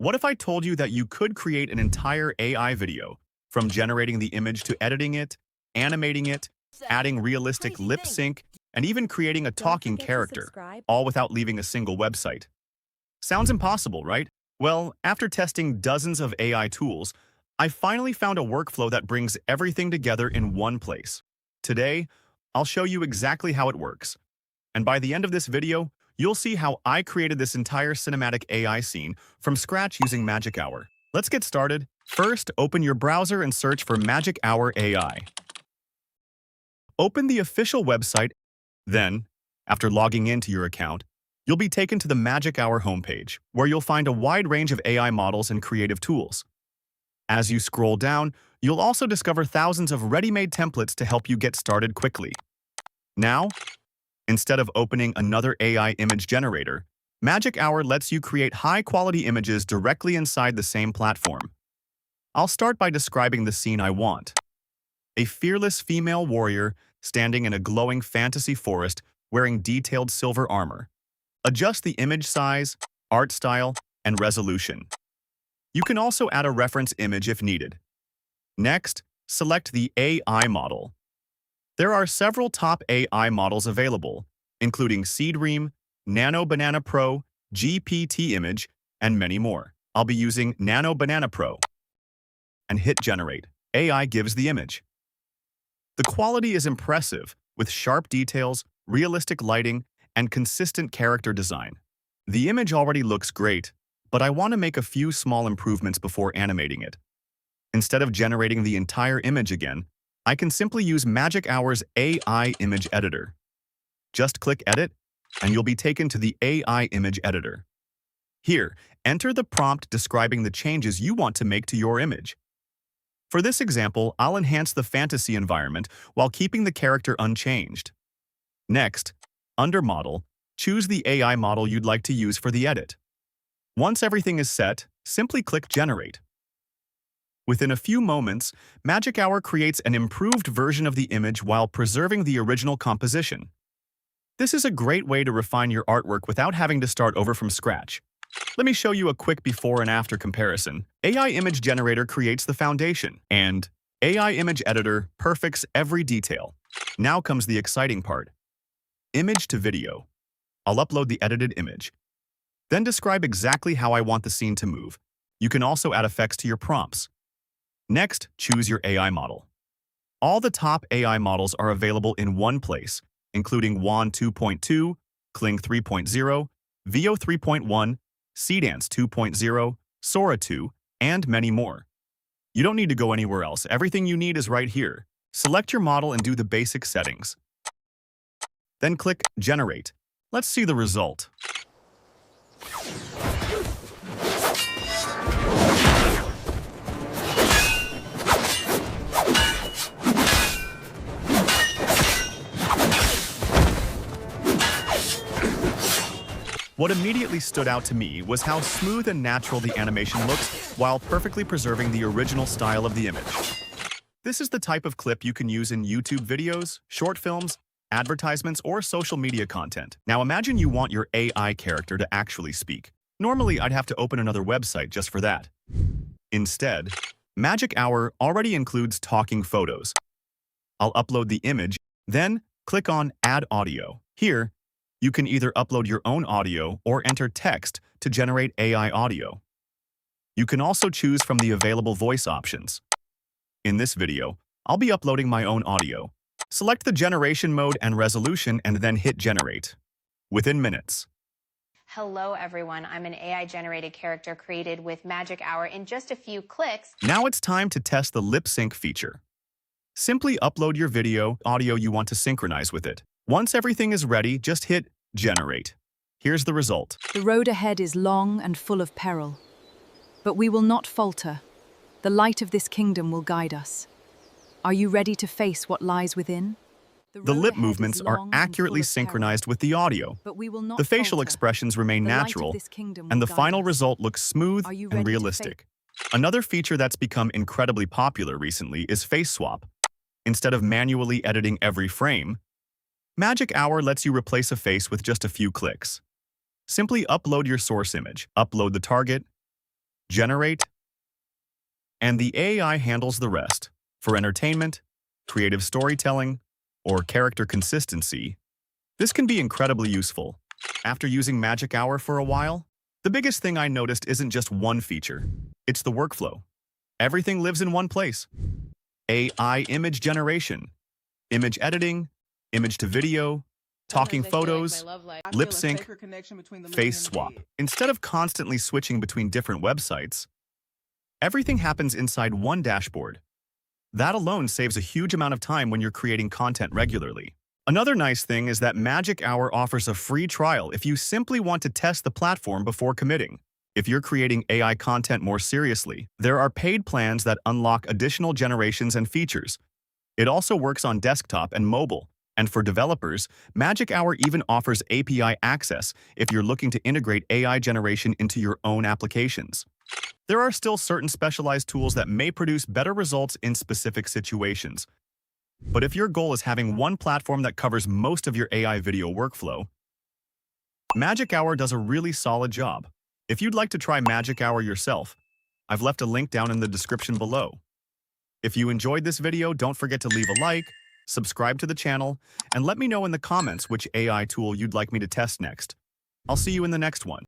What if I told you that you could create an entire AI video, from generating the image to editing it, animating it, adding realistic Crazy lip thing. sync, and even creating a Don't talking forget to character, subscribe. all without leaving a single website? Sounds impossible, right? Well, after testing dozens of AI tools, I finally found a workflow that brings everything together in one place. Today, I'll show you exactly how it works. And by the end of this video, you'll see how I created this entire cinematic AI scene from scratch using Magic Hour. Let's get started. First, open your browser and search for Magic Hour AI. Open the official website. Then, after logging into your account, you'll be taken to the Magic Hour homepage, where you'll find a wide range of AI models and creative tools. As you scroll down, you'll also discover thousands of ready-made templates to help you get started quickly. Now, instead of opening another AI image generator, Magic Hour lets you create high-quality images directly inside the same platform. I'll start by describing the scene I want. A fearless female warrior standing in a glowing fantasy forest wearing detailed silver armor. Adjust the image size, art style, and resolution. You can also add a reference image if needed. Next, select the AI model. There are several top AI models available, including Seedream, Nano Banana Pro, GPT Image, and many more. I'll be using Nano Banana Pro. And hit Generate. AI gives the image. The quality is impressive, with sharp details, realistic lighting, and consistent character design. The image already looks great, but I want to make a few small improvements before animating it. Instead of generating the entire image again, I can simply use Magic Hour's AI image editor. Just click Edit, and you'll be taken to the AI image editor. Here, enter the prompt describing the changes you want to make to your image. For this example, I'll enhance the fantasy environment while keeping the character unchanged. Next, under Model, choose the AI model you'd like to use for the edit. Once everything is set, simply click Generate. Within a few moments, Magic Hour creates an improved version of the image while preserving the original composition. This is a great way to refine your artwork without having to start over from scratch. Let me show you a quick before and after comparison. AI Image Generator creates the foundation, and AI Image Editor perfects every detail. Now comes the exciting part. Image to video. I'll upload the edited image. Then describe exactly how I want the scene to move. You can also add effects to your prompts. Next, choose your AI model. All the top AI models are available in one place, including WAN 2.2, Kling 3.0, Veo 3.1, Seedance 2.0, Sora 2, and many more. You don't need to go anywhere else. Everything you need is right here. Select your model and do the basic settings. Then click Generate. Let's see the result. What immediately stood out to me was how smooth and natural the animation looks while perfectly preserving the original style of the image. This is the type of clip you can use in YouTube videos, short films, advertisements, or social media content. Now imagine you want your AI character to actually speak. Normally, I'd have to open another website just for that. Instead, Magic Hour already includes talking photos. I'll upload the image, then click on Add Audio. Here, you can either upload your own audio or enter text to generate AI audio. You can also choose from the available voice options. In this video, I'll be uploading my own audio. Select the generation mode and resolution and then hit Generate. Within minutes. Hello everyone, I'm an AI-generated character created with Magic Hour in just a few clicks. Now it's time to test the lip sync feature. Simply upload your audio you want to synchronize with it. Once everything is ready, just hit Generate. Here's the result. The road ahead is long and full of peril, but we will not falter. The light of this kingdom will guide us. Are you ready to face what lies within? The lip movements are accurately synchronized with the audio. The facial expressions remain natural, and the final result looks smooth and realistic. Another feature that's become incredibly popular recently is face swap. Instead of manually editing every frame, Magic Hour lets you replace a face with just a few clicks. Simply upload your source image, upload the target, generate, and the AI handles the rest. For entertainment, creative storytelling, or character consistency, this can be incredibly useful. After using Magic Hour for a while, the biggest thing I noticed isn't just one feature. It's the workflow. Everything lives in one place. AI image generation, image editing, image to video, talking photos, lip sync, face swap. Instead of constantly switching between different websites, everything happens inside one dashboard. That alone saves a huge amount of time when you're creating content regularly. Another nice thing is that Magic Hour offers a free trial if you simply want to test the platform before committing. If you're creating AI content more seriously, there are paid plans that unlock additional generations and features. It also works on desktop and mobile. And for developers, Magic Hour even offers API access if you're looking to integrate AI generation into your own applications. There are still certain specialized tools that may produce better results in specific situations. But if your goal is having one platform that covers most of your AI video workflow, Magic Hour does a really solid job. If you'd like to try Magic Hour yourself, I've left a link down in the description below. If you enjoyed this video, don't forget to leave a like, subscribe to the channel, and let me know in the comments which AI tool you'd like me to test next. I'll see you in the next one.